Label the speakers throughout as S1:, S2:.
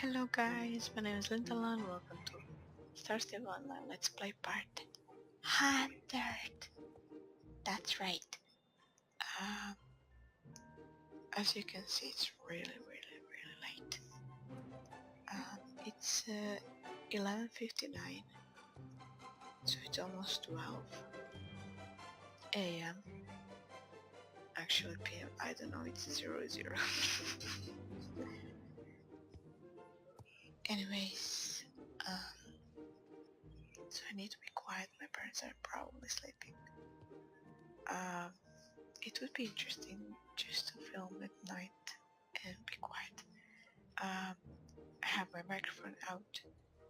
S1: Hello guys, my name is Lindalan. Welcome to Star Stable Online Let's Play Part 100. That's right. Um, as you can see, it's really late. It's 11:59, so it's almost 12 a.m. Actually, p.m. I don't know. It's 00. Anyways, so I need to be quiet. My parents are probably sleeping. It would be interesting just to film at night and be quiet. I have my microphone out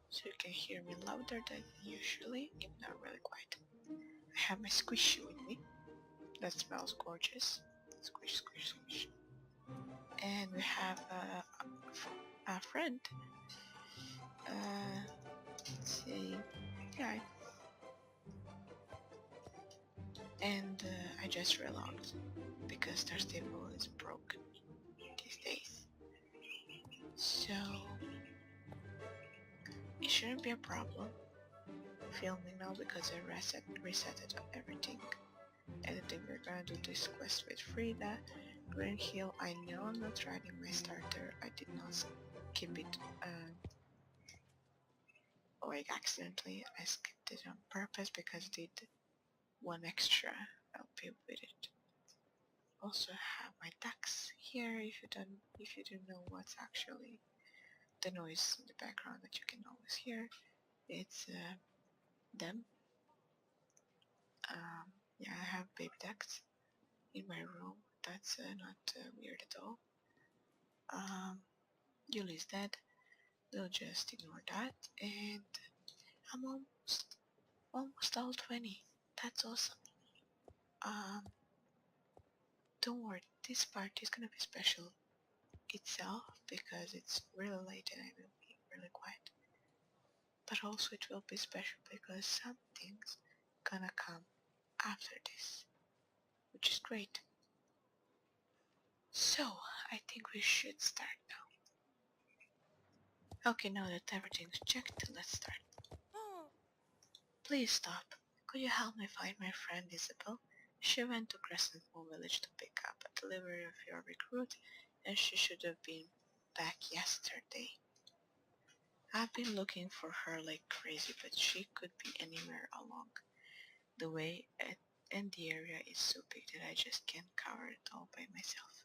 S1: so you can hear me louder than usually, if not really quiet. I have my squishy with me. That smells gorgeous. Squish, squish, squish. And we have a friend. Let's see. Yeah. And I just relogged because their stable is broken these days. So it shouldn't be a problem filming now because I resetted everything. And I think we're gonna do this quest with Frida. Green Hill, I know I'm not riding my starter. I did not keep it like accidentally. I skipped it on purpose because it did one extra LP with it. Also have my ducks here if you don't know what's actually the noise in the background that you can always hear. It's them. Yeah, I have baby ducks in my room. That's not weird at all. Yuli's dead. We'll just ignore that, and I'm almost all 20. That's awesome. Don't worry, this part is gonna be special itself because it's really late and I will be really quiet. But also it will be special because something's gonna come after this, which is great. So, I think we should start now. Okay, now that everything's checked, let's start. Please stop. Could you help me find my friend Isabel? She went to Crescent Moon Village to pick up a delivery of your recruit, and she should have been back yesterday. I've been looking for her like crazy, but she could be anywhere along the way, and the area is so big that I just can't cover it all by myself.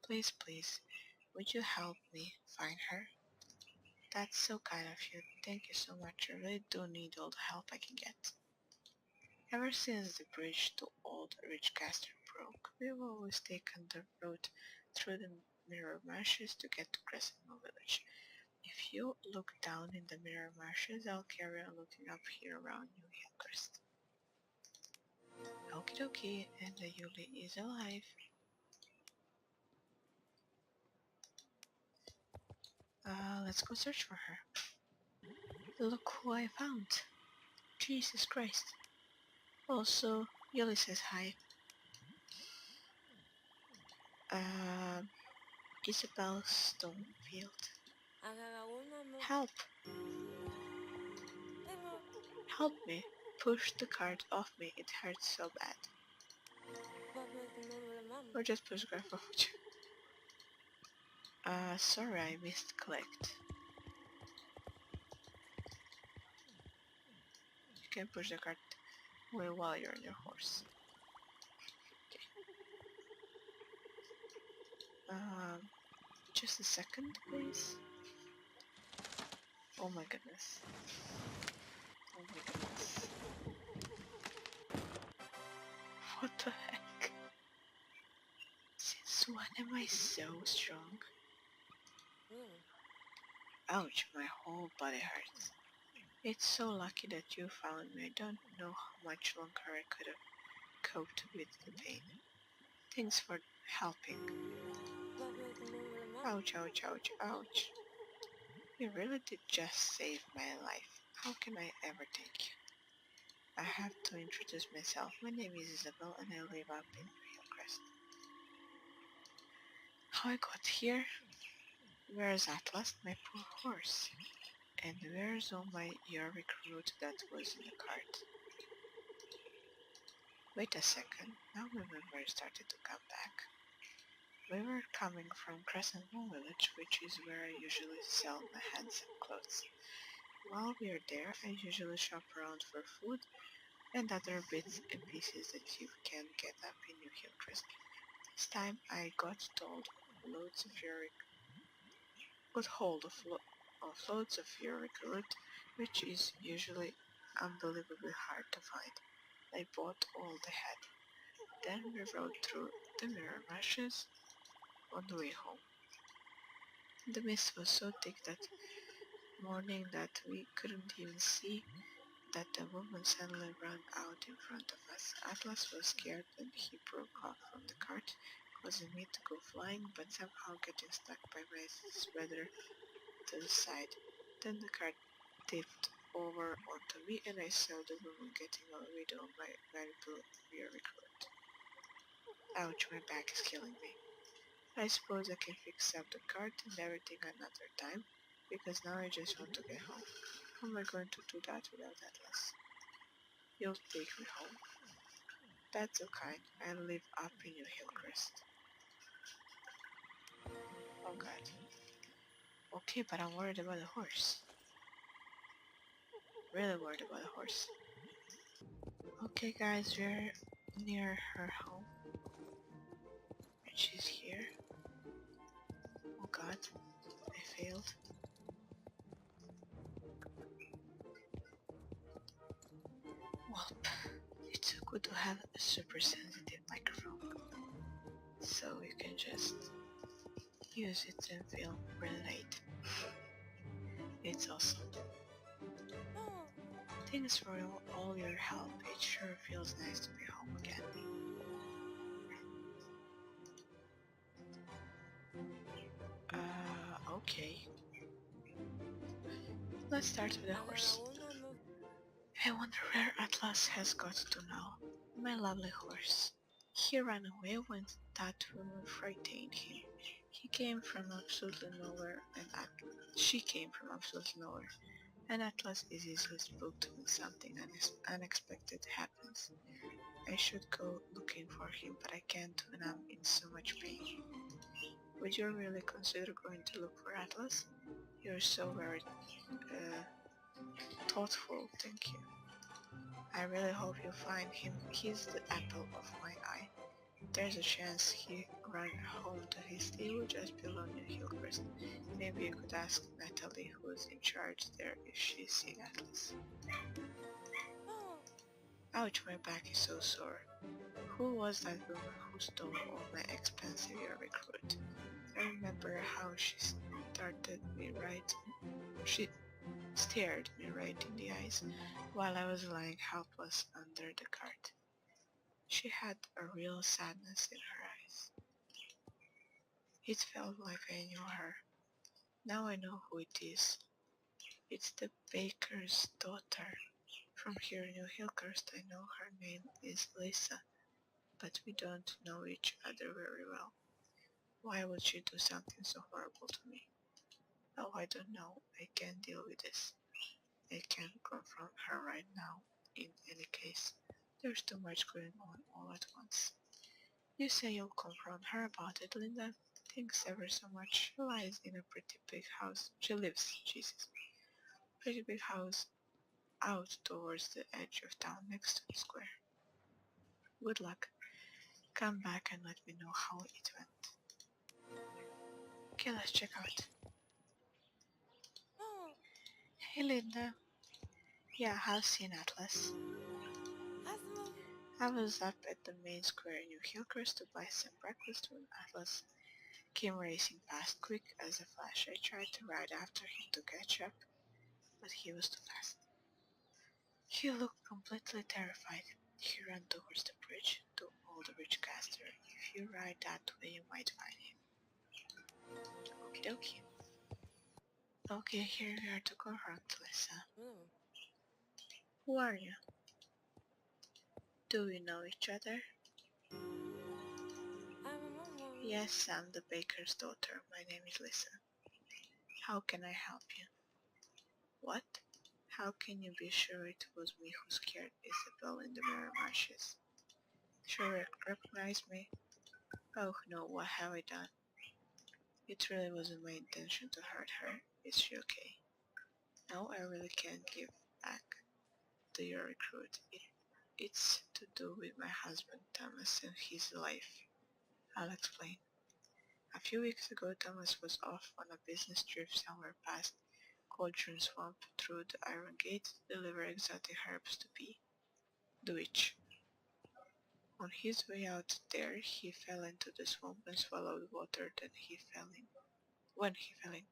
S1: Please, would you help me find her? That's so kind of you. Thank you so much. I really do need all the help I can get. Ever since the bridge to Old Ridgecaster broke, we've always taken the road through the Mirror Marshes to get to Crescent Moon Village. If you look down in the Mirror Marshes, I'll carry on looking up here around New Hillcrest. Okie dokie, and the Yuli is alive. Let's go search for her. Look who I found. Jesus Christ. Also, Yuli says hi. Isabel Stonefield. Help! Help me! Push the cart off me, it hurts so bad. Or just push the cart off you. Sorry, I missed collect. You can push the cart away while you're on your horse. Okay. Just a second, please. Oh my goodness. Oh my goodness. What the heck? Since when am I so strong? Ouch, my whole body hurts. It's so lucky that you found me. I don't know how much longer I could have coped with the pain. Thanks for helping. Ouch, ouch, ouch, ouch. You really did just save my life. How can I ever thank you? I have to introduce myself. My name is Isabel and I live up in Hillcrest. How I got here? Where's Atlas, my poor horse? And where's all your recruit that was in the cart? Wait a second, now my memory started to come back. We were coming from Crescent Moon Village, which is where I usually sell my handsome clothes. While we are there, I usually shop around for food and other bits and pieces that you can get up in New Hillcrest. This time I got hold of loads of your recruit, which is usually unbelievably hard to find. I bought all they had. Then we rode through the mirror marshes on the way home. The mist was so thick that morning that we couldn't even see that the woman suddenly ran out in front of us. Atlas was scared when he broke off from the cart, causing me to go flying, but somehow getting stuck by my sweater to the side. Then the cart tipped over onto me and I saw the woman getting a rid of my valuable rear recruit. Ouch, my back is killing me. I suppose I can fix up the cart and everything another time, because now I just want to get home. How am I going to do that without Atlas? You'll take me home. That's so kind. I live up in New Hillcrest. Oh god. Okay, but I'm worried about the horse. Really worried about the horse. Okay guys, we're near her home. And she's here. Oh god, I failed. Well, it's so good to have a super sensitive microphone. So you can just use it and feel relate. It's awesome. Thanks for all your help. It sure feels nice to be home again. Okay. Let's start with the horse. I wonder where Atlas has got to now. My lovely horse. He ran away when that woman frightened him. He came from absolutely nowhere and she came from absolutely nowhere. And Atlas is easily spooked when something unexpected happens. I should go looking for him, but I can't when I'm in so much pain. Would you really consider going to look for Atlas? You're so very thoughtful, thank you. I really hope you find him. He's the apple of my eye. There's a chance he ran home to his stable just below New Hillcrest. Maybe you could ask Natalie, who's in charge there, if she's seen Atlas. Ouch, my back is so sore. Who was that woman who stole all my expensive year recruit? I remember how she stared me right in the eyes while I was lying helpless under the cart. She had a real sadness in her eyes. It felt like I knew her. Now I know who it is. It's the baker's daughter. From here in New Hillcrest I know her name is Lisa, but we don't know each other very well. Why would she do something so horrible to me? Oh, I don't know. I can't deal with this. I can't confront her right now. In any case, there's too much going on all at once. You say you'll confront her about it, Linda? Thanks ever so much. She lies in a pretty big house. She lives, Jesus. Pretty big house out towards the edge of town next to the square. Good luck. Come back and let me know how it went. Okay, let's check out. Hey Linda. Yeah, how's seen Atlas? I was up at the main square in New Hillcrest to buy some breakfast when Atlas came racing past quick as a flash. I tried to ride after him to catch up, but he was too fast. He looked completely terrified. He ran towards the bridge to Old Ridge Caster. If you ride that way, you might find him. Okie dokie. Okay, here we are to confront Lisa. Who are you? Do we know each other? Yes, I'm the baker's daughter. My name is Lisa. How can I help you? What? How can you be sure it was me who scared Isabel in the mirror marshes? She recognized me. Oh no, what have I done? It really wasn't my intention to hurt her. Is she okay? No, I really can't give back to your recruit. It's to do with my husband Thomas and his life. I'll explain. A few weeks ago, Thomas was off on a business trip somewhere past Cauldron Swamp through the Iron Gate to deliver exotic herbs to P, the witch. On his way out there, he fell into the swamp and swallowed water. When he fell in,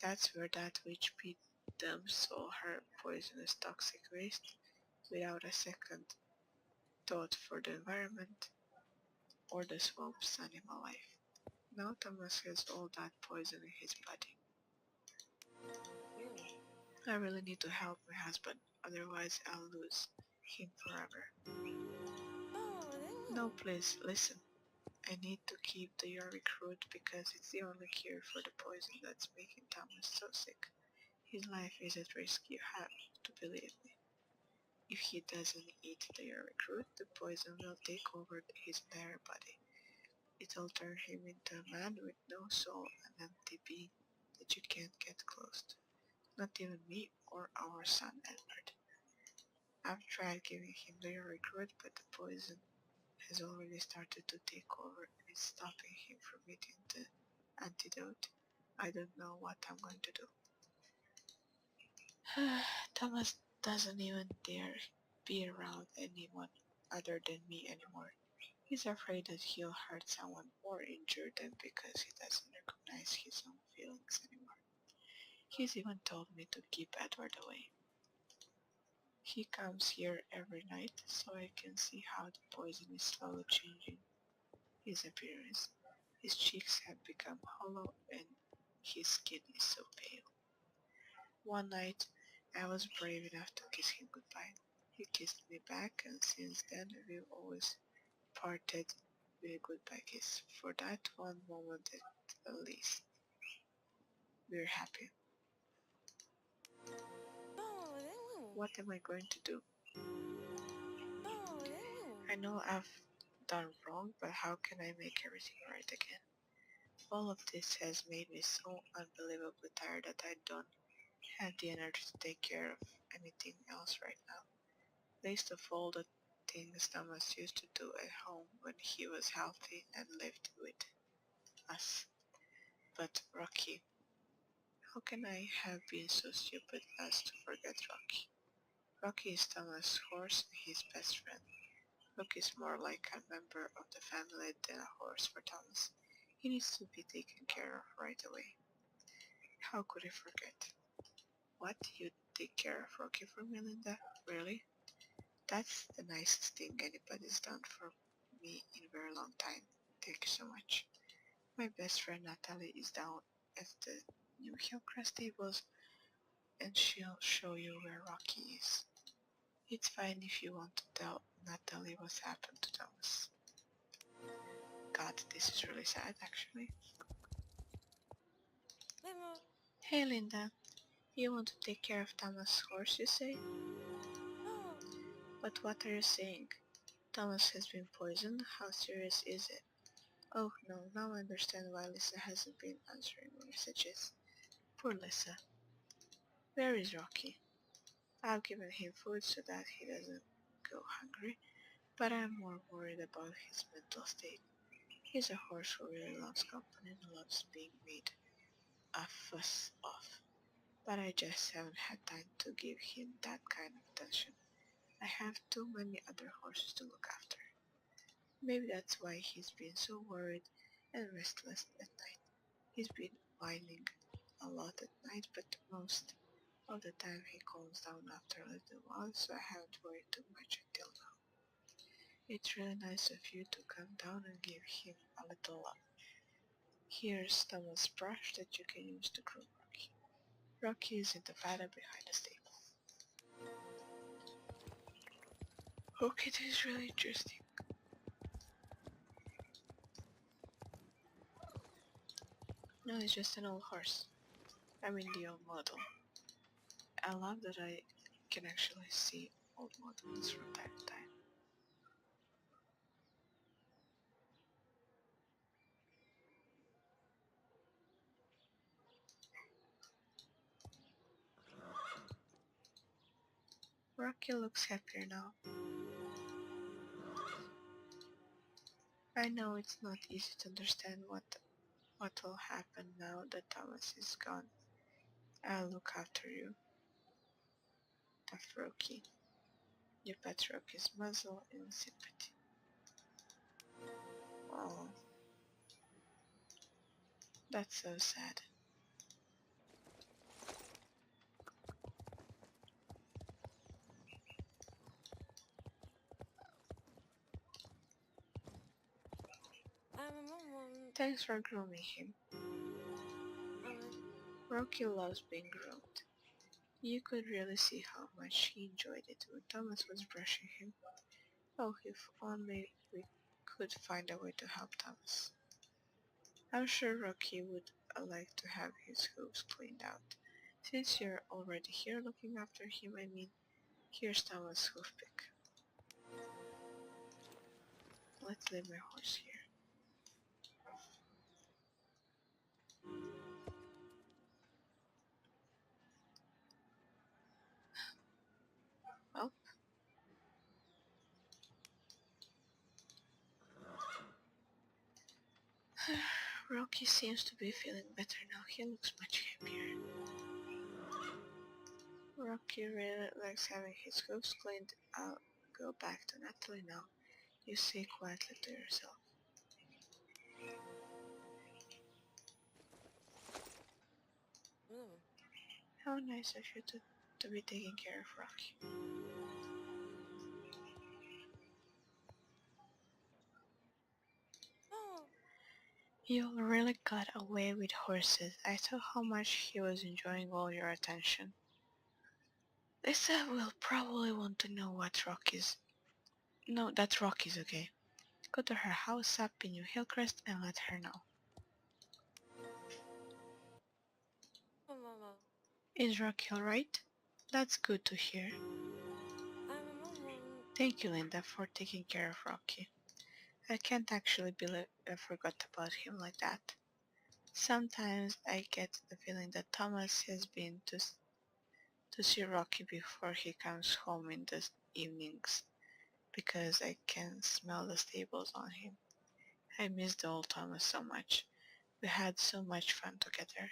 S1: that's where that witch P dumps all her poisonous toxic waste without a second thought for the environment or the swamp's animal life. Now Thomas has all that poison in his body. I really need to help my husband, otherwise I'll lose him forever. No, please, listen. I need to keep the your recruit because it's the only cure for the poison that's making Thomas so sick. His life is at risk, you have to believe me. If he doesn't eat the your recruit, the poison will take over his entire body. It'll turn him into a man with no soul, an empty being that you can't get close to. Not even me or our son Edward. I've tried giving him the recruit, but the poison has already started to take over and it's stopping him from eating the antidote. I don't know what I'm going to do. Thomas doesn't even dare be around anyone other than me anymore. He's afraid that he'll hurt someone or injure them because he doesn't recognize his own feelings anymore. He's even told me to keep Edward away. He comes here every night so I can see how the poison is slowly changing his appearance. His cheeks have become hollow and his skin is so pale. One night I was brave enough to kiss him goodbye. He kissed me back and since then we've always parted with a goodbye kiss. For that one moment at least, we're happy. What am I going to do? I know I've done wrong, but how can I make everything right again? All of this has made me so unbelievably tired that I don't have the energy to take care of anything else right now. Least of all the things Thomas used to do at home when he was healthy and lived with us. But Rocky, how can I have been so stupid as to forget Rocky? Rocky is Thomas' horse and his best friend. Rocky is more like a member of the family than a horse for Thomas. He needs to be taken care of right away. How could I forget? What? You take care of Rocky for me, Linda? Really? That's the nicest thing anybody's done for me in a very long time. Thank you so much. My best friend Natalie is down at the New Hillcrest stables and she'll show you where Rocky is. It's fine if you want to tell Natalie what's happened to Thomas. God, this is really sad actually. Hey Linda, you want to take care of Thomas' horse, you say? But what are you saying? Thomas has been poisoned? How serious is it? Oh no, now I understand why Lisa hasn't been answering my messages. Poor Lisa. Where is Rocky? I've given him food so that he doesn't go hungry, but I'm more worried about his mental state. He's a horse who really loves company and loves being made a fuss of, but I just haven't had time to give him that kind of attention. I have too many other horses to look after. Maybe that's why he's been so worried and restless at night. He's been whining a lot at night, but most of the time he calms down after a little while, so I haven't worried too much until now. It's really nice of you to come down and give him a little love. Here's Thomas' brush that you can use to groom Rocky. Rocky is in the paddock behind the stable. Okay, this is really interesting. No, it's just an old horse. I mean the old model. I love that I can actually see old models from time to time. Rocky looks happier now. I know it's not easy to understand what will happen now that Thomas is gone. I'll look after you, tough Rocky. You pet Rocky's muzzle in sympathy. Oh, that's so sad. Thanks for grooming him. Rocky loves being groomed. You could really see how much he enjoyed it when Thomas was brushing him. Oh, if only we could find a way to help Thomas. I'm sure Rocky would like to have his hooves cleaned out. Since you're already here looking after him, I mean, here's Thomas' hoof pick. Let's leave my horse here. Well, Rocky seems to be feeling better now. He looks much happier. Rocky really likes having his hooves cleaned. I'll go back to Natalie now. You say quietly to yourself. How nice of you to be taking care of Rocky. You really got away with horses. I saw how much he was enjoying all your attention. Lisa will probably want to know what Rocky's... No, that Rocky's okay. Go to her house up in New Hillcrest and let her know. Is Rocky alright? That's good to hear. Thank you, Linda, for taking care of Rocky. I can't actually believe I forgot about him like that. Sometimes I get the feeling that Thomas has been to see Rocky before he comes home in the evenings, because I can smell the stables on him. I miss the old Thomas so much. We had so much fun together.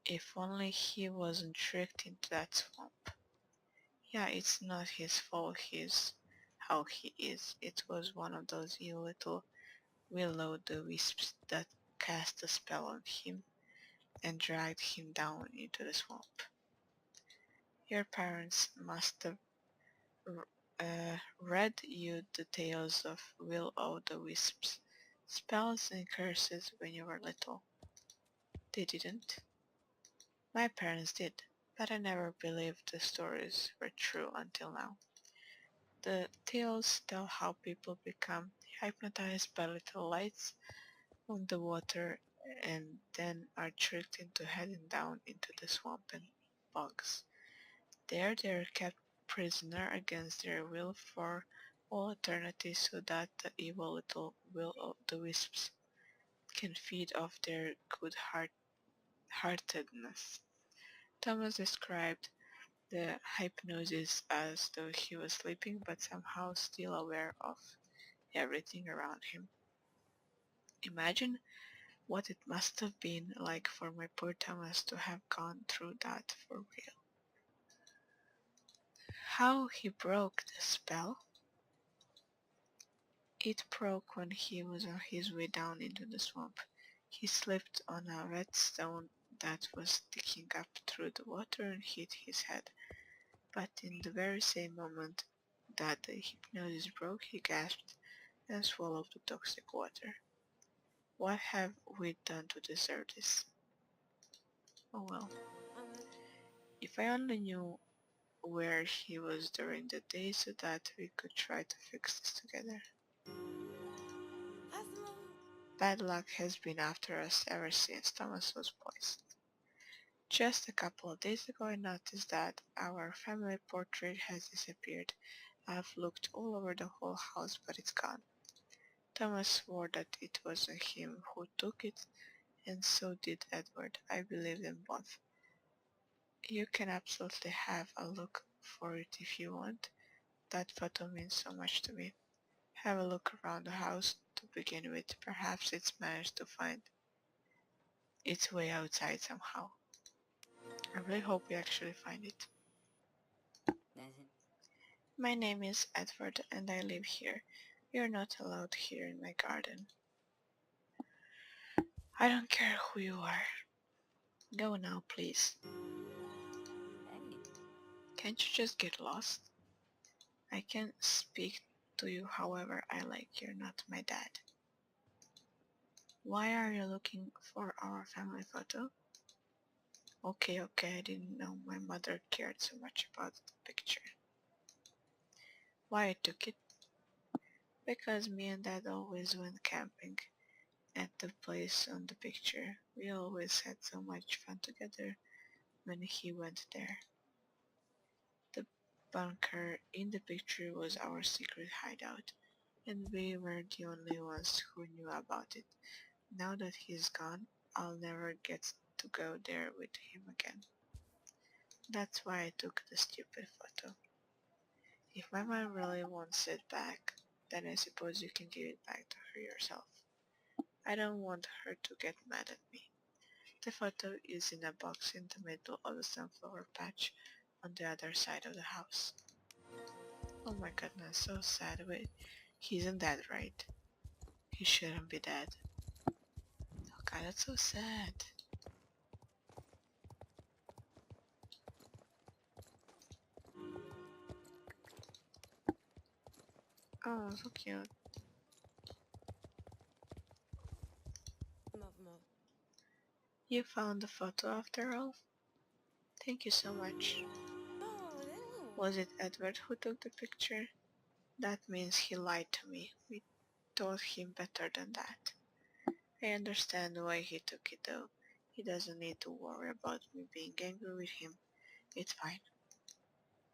S1: If only he wasn't tricked into that swamp. Yeah, it's not his fault he's how he is. It was one of those evil little will-o'-the-wisps that cast a spell on him and dragged him down into the swamp. Your parents must have read you the tales of will-o'-the-wisps, spells and curses when you were little. They didn't? My parents did, but I never believed the stories were true until now. The tales tell how people become hypnotized by little lights on the water and then are tricked into heading down into the swamp and bogs. There they are kept prisoner against their will for all eternity so that the evil little will-o'-the-wisps can feed off their good-heartedness. Thomas described the hypnosis as though he was sleeping but somehow still aware of everything around him. Imagine what it must have been like for my poor Thomas to have gone through that for real. How he broke the spell? It broke when he was on his way down into the swamp. He slipped on a wet stone that was sticking up through the water and hit his head. But in the very same moment that the hypnosis broke, he gasped and swallowed the toxic water. What have we done to deserve this? Oh well. If I only knew where he was during the day so that we could try to fix this together. Bad luck has been after us ever since Thomas was poisoned. Just a couple of days ago I noticed that our family portrait has disappeared. I've looked all over the whole house, but it's gone. Thomas swore that it wasn't him who took it, and so did Edward. I believe them both. You can absolutely have a look for it if you want. That photo means so much to me. Have a look around the house to begin with. Perhaps it's managed to find its way outside somehow. I really hope we actually find it. My name is Edward and I live here. You're not allowed here in my garden. I don't care who you are. Go now, please. Can't you just get lost? I can speak to you however I like. You're not my dad. Why are you looking for our family photo? Okay, I didn't know my mother cared so much about the picture. Why I took it? Because me and dad always went camping at the place on the picture. We always had so much fun together when he went there. The bunker in the picture was our secret hideout, and we were the only ones who knew about it. Now that he's gone, I'll never get to go there with him again. That's why I took the stupid photo. If my mom really wants it back, then I suppose you can give it back to her yourself. I don't want her to get mad at me. The photo is in a box in the middle of the sunflower patch on the other side of the house. Oh my goodness, so sad. Wait, he isn't dead, right? He shouldn't be dead. Oh god, that's so sad. Oh, so cute. You found the photo after all? Thank you so much. Was it Edward who took the picture? That means he lied to me. We taught him better than that. I understand why he took it though. He doesn't need to worry about me being angry with him. It's fine.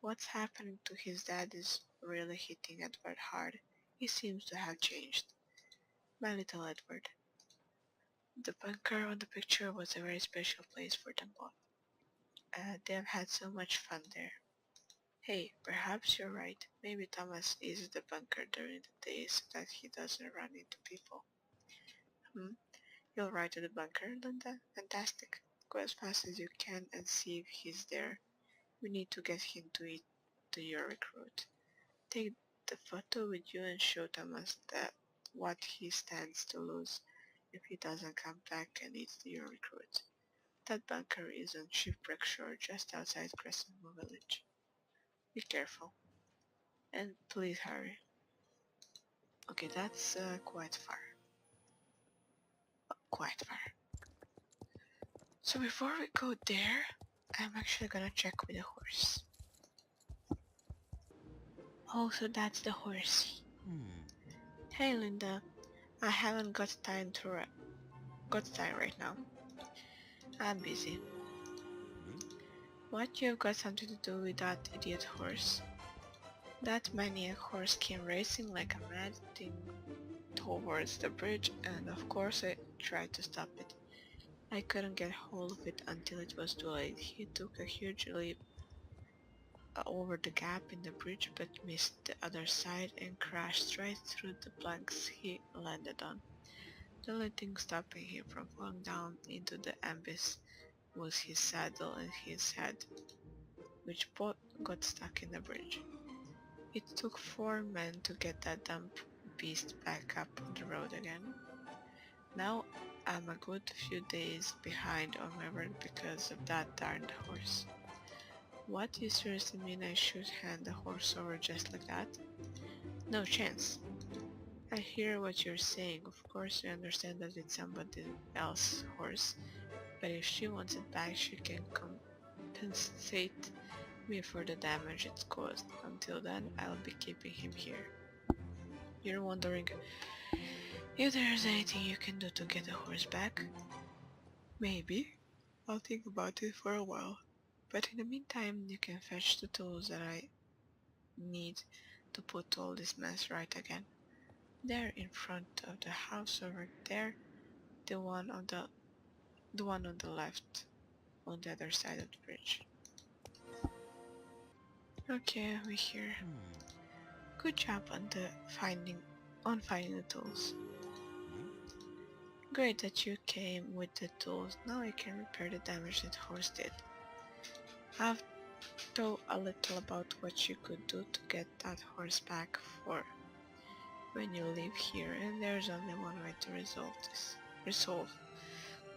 S1: What's happening to his dad is really hitting Edward hard. He seems to have changed. My little Edward. The bunker on the picture was a very special place for them both. They've had so much fun there. Hey, perhaps you're right. Maybe Thomas uses the bunker during the day so that he doesn't run into people. You'll ride to the bunker, Linda? Fantastic. Go as fast as you can and see if he's there. We need to get him to eat to your recruit. Take the photo with you and show Thomas that what he stands to lose if he doesn't come back and eat your recruit. That bunker is on Shipwreck Shore just outside Crescentmoor Village. Be careful. And please hurry. Okay, that's quite far. Quite far. So before we go there, I'm actually gonna check with the horse. Oh, so that's the horse. Hey Linda, I haven't got time right now. I'm busy. What, you've got something to do with that idiot horse? That maniac horse came racing like a mad thing towards the bridge, and of course I tried to stop it. I couldn't get hold of it until it was too late. He took a huge leap over the gap in the bridge but missed the other side and crashed straight through the planks he landed on. The only thing stopping him from falling down into the abyss was his saddle and his head, which both got stuck in the bridge. It took 4 men to get that dumb beast back up on the road again. Now I'm a good few days behind on my work because of that darned horse. What, you seriously mean I should hand the horse over just like that? No chance. I hear what you're saying. Of course I understand that it's somebody else's horse, but if she wants it back she can compensate me for the damage it's caused. Until then, I'll be keeping him here. You're wondering if there's anything you can do to get the horse back? Maybe. I'll think about it for a while. But in the meantime, you can fetch the tools that I need to put all this mess right again. They're in front of the house over there, the one on the left, on the other side of the bridge. Okay, we're here. Good job on finding the tools. Great that you came with the tools. Now I can repair the damage that horse did. I've thought a little about what you could do to get that horse back for when you leave here, and there's only one way to resolve.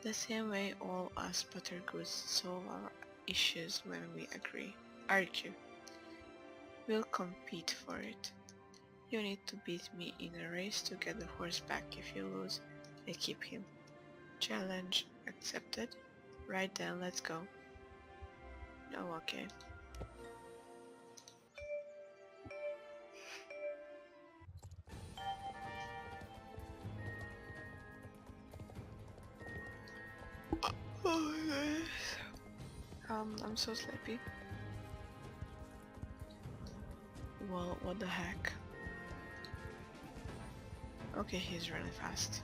S1: The same way all us Buttergoods solve our issues when we argue. We'll compete for it. You need to beat me in a race to get the horse back. If you lose, I keep him. Challenge accepted. Right then, let's go. Oh, okay. Oh, yes. I'm so sleepy. Well, what the heck? Okay, he's really fast.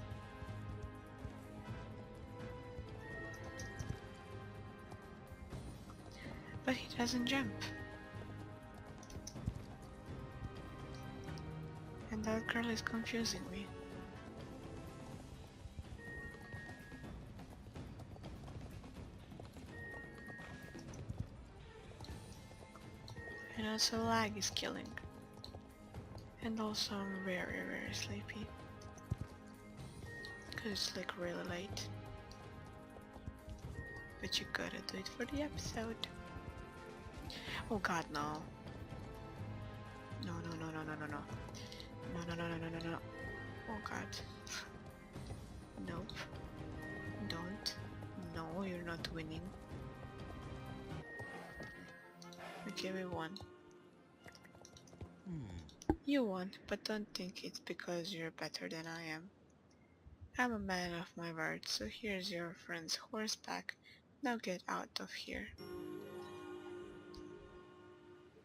S1: But he doesn't jump. And that girl is confusing me. And also lag is killing. And also I'm very sleepy. Cause it's like really late. But you gotta do it for the episode. Oh god, no. No. No. Oh god. Nope. Don't. No, you're not winning. Okay, we won. You won, but don't think it's because you're better than I am. I'm a man of my word, so here's your friend's horseback. Now get out of here.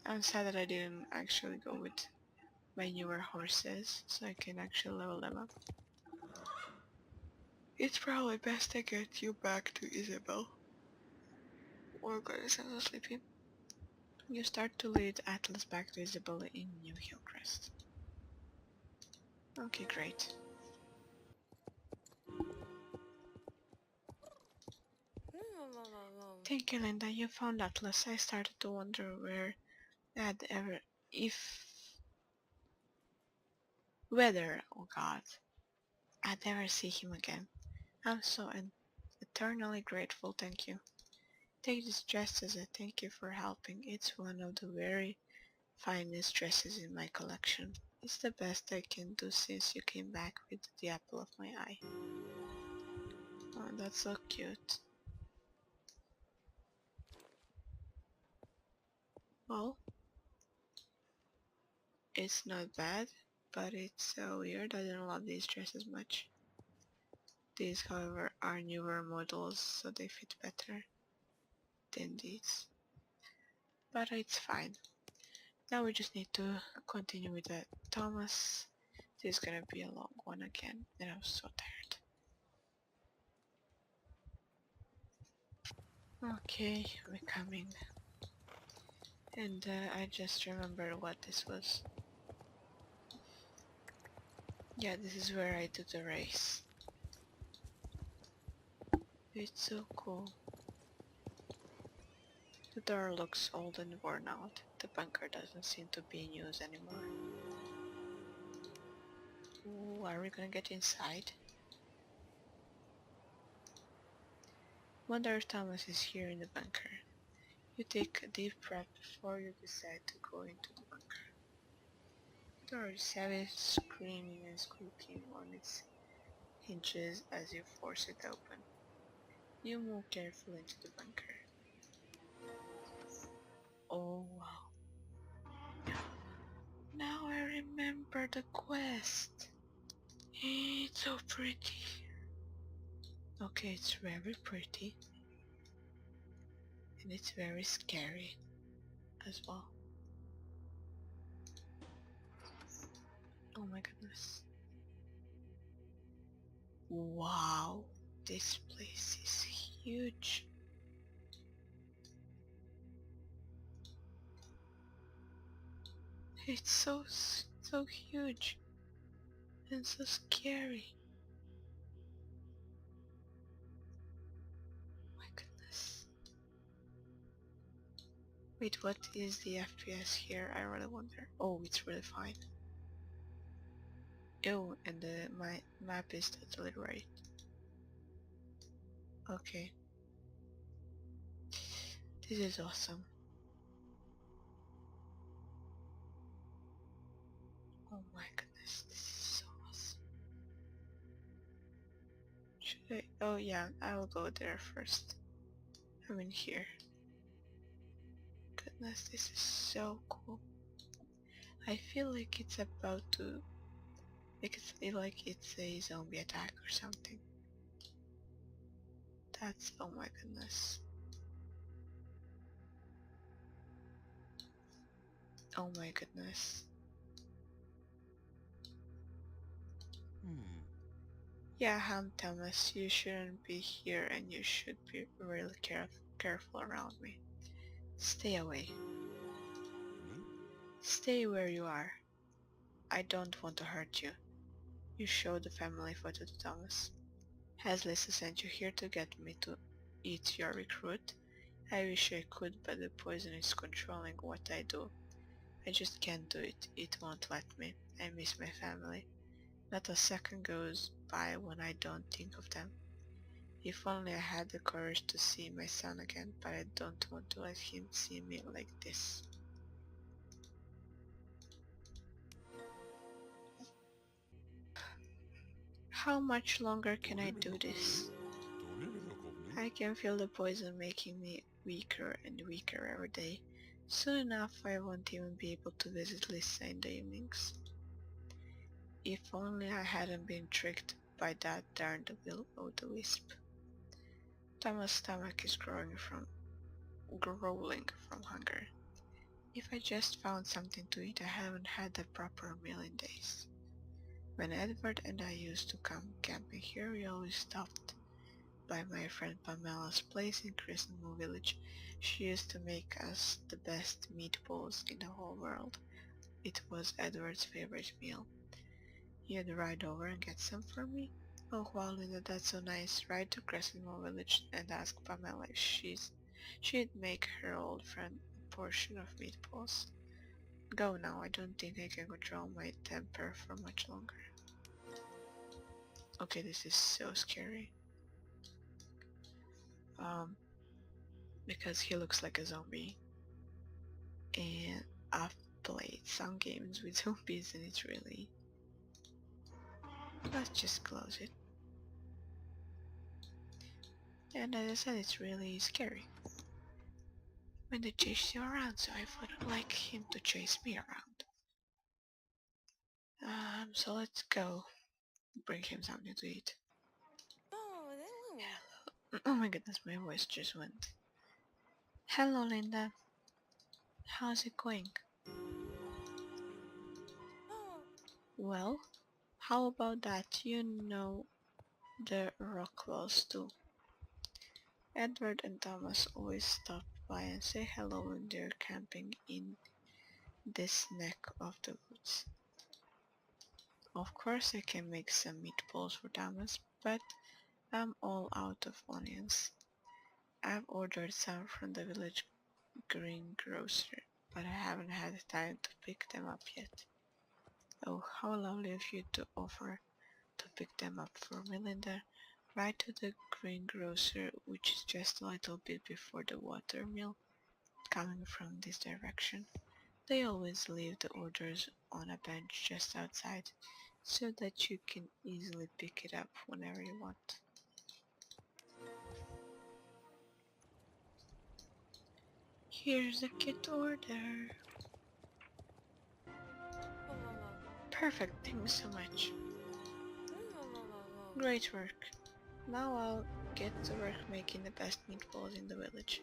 S1: I'm sad that I didn't actually go with my newer horses, so I can actually level them up. It's probably best I get you back to Isabel. Oh god, I'm so sleepy. You start to lead Atlas back to Isabella in New Hillcrest. Okay, great. Thank you, Linda. You found Atlas. I started to wonder whether, oh god, I'd ever see him again. I'm so eternally grateful, thank you. Take this dress as a thank you for helping. It's one of the very finest dresses in my collection. It's the best I can do since you came back with the apple of my eye. Oh, that's so cute. Well, it's not bad, but it's so weird. I don't love these dresses much. These, however, are newer models, so they fit better than these. But it's fine. Now we just need to continue with the Thomas. This is gonna be a long one again, and I'm so tired. Okay, we're coming. And I just remember what this was. Yeah, this is where I do the race. It's so cool. The door looks old and worn out. The bunker doesn't seem to be in use anymore. Ooh, are we gonna get inside? Wonder if Thomas is here in the bunker. You take a deep breath before you decide to go into the bunker. The door is heavy, screaming and squeaking on its hinges as you force it open. You move carefully into the bunker. Oh wow. Now I remember the quest. It's so pretty. Okay, it's very pretty. And it's very scary as well. Oh my goodness. Wow, this place is huge. It's so huge and so scary. My goodness. Wait, what is the FPS here? I really wonder. Oh, it's really fine. Oh, and my map is totally right. Okay. This is awesome. Oh my goodness, this is so awesome. Should I? Oh yeah, I'll go there first. I'm in here. Goodness, this is so cool. I feel like it's about to, like it's a zombie attack or something. That's, oh my goodness. Oh my goodness. Yeah, Han Thomas, you shouldn't be here and you should be really careful around me. Stay away. Stay where you are. I don't want to hurt you. You showed the family photo to Thomas. Has Lisa sent you here to get me to eat your recruit? I wish I could, but the poison is controlling what I do. I just can't do it. It won't let me. I miss my family. Not a second goes by when I don't think of them. If only I had the courage to see my son again, but I don't want to let him see me like this. How much longer can I do this? I can feel the poison making me weaker and weaker every day. Soon enough I won't even be able to visit Lisa in the evenings. If only I hadn't been tricked by that darned will-o'-the-wisp. Thomas' stomach is growling from hunger. If I just found something to eat, I haven't had a proper meal in days. When Edward and I used to come camping here, we always stopped by my friend Pamela's place in Crescentmoor Village. She used to make us the best meatballs in the whole world. It was Edward's favorite meal. You'd ride over and get some for me? Oh wow, Linda, that's so nice. Ride to Crescentmoor Village and ask Pamela if she'd make her old friend a portion of meatballs. Go now, I don't think I can control my temper for much longer. Okay, this is so scary. Because he looks like a zombie. And I've played some games with zombies and it's really... Let's just close it. And as I said, it's really scary when they chase you around, so I wouldn't like him to chase me around. So let's go bring him something to eat. Hello. Oh my goodness, my voice just went. Hello, Linda. How's it going? Well, how about that? You know the Rockwells too. Edward and Thomas always stop by and say hello when they're camping in this neck of the woods. Of course I can make some meatballs for Thomas, but I'm all out of onions. I've ordered some from the village greengrocer, but I haven't had time to pick them up yet. Oh, how lovely of you to offer to pick them up for me, Linda. Right to the greengrocer, which is just a little bit before the watermill, coming from this direction. They always leave the orders on a bench just outside, so that you can easily pick it up whenever you want. Here's the kit order. Perfect, thank you so much. Great work. Now I'll get to work making the best meatballs in the village.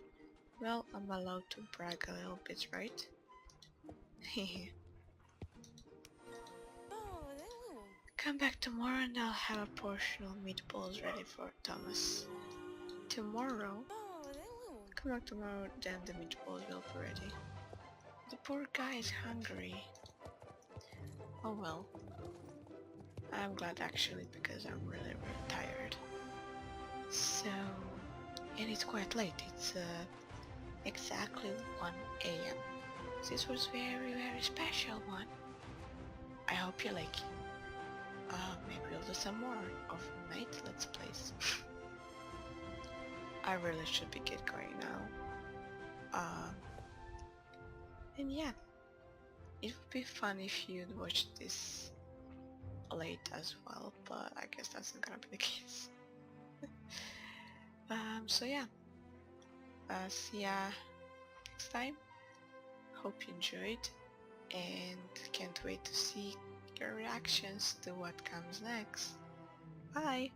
S1: Well, I'm allowed to brag a little bit, right? Come back tomorrow and I'll have a portion of meatballs ready for Thomas. Tomorrow? Come back tomorrow, then the meatballs will be ready. The poor guy is hungry. Oh well. I'm glad actually because I'm really tired. So, and it's quite late. It's exactly 1 a.m. This was very special one. I hope you like it. Maybe we'll do some more of night let's plays. I really should be get going now. And yeah, it would be fun if you'd watch this late as well, but I guess that's not gonna be the case. So yeah, see ya next time. Hope you enjoyed and can't wait to see your reactions to what comes next. Bye!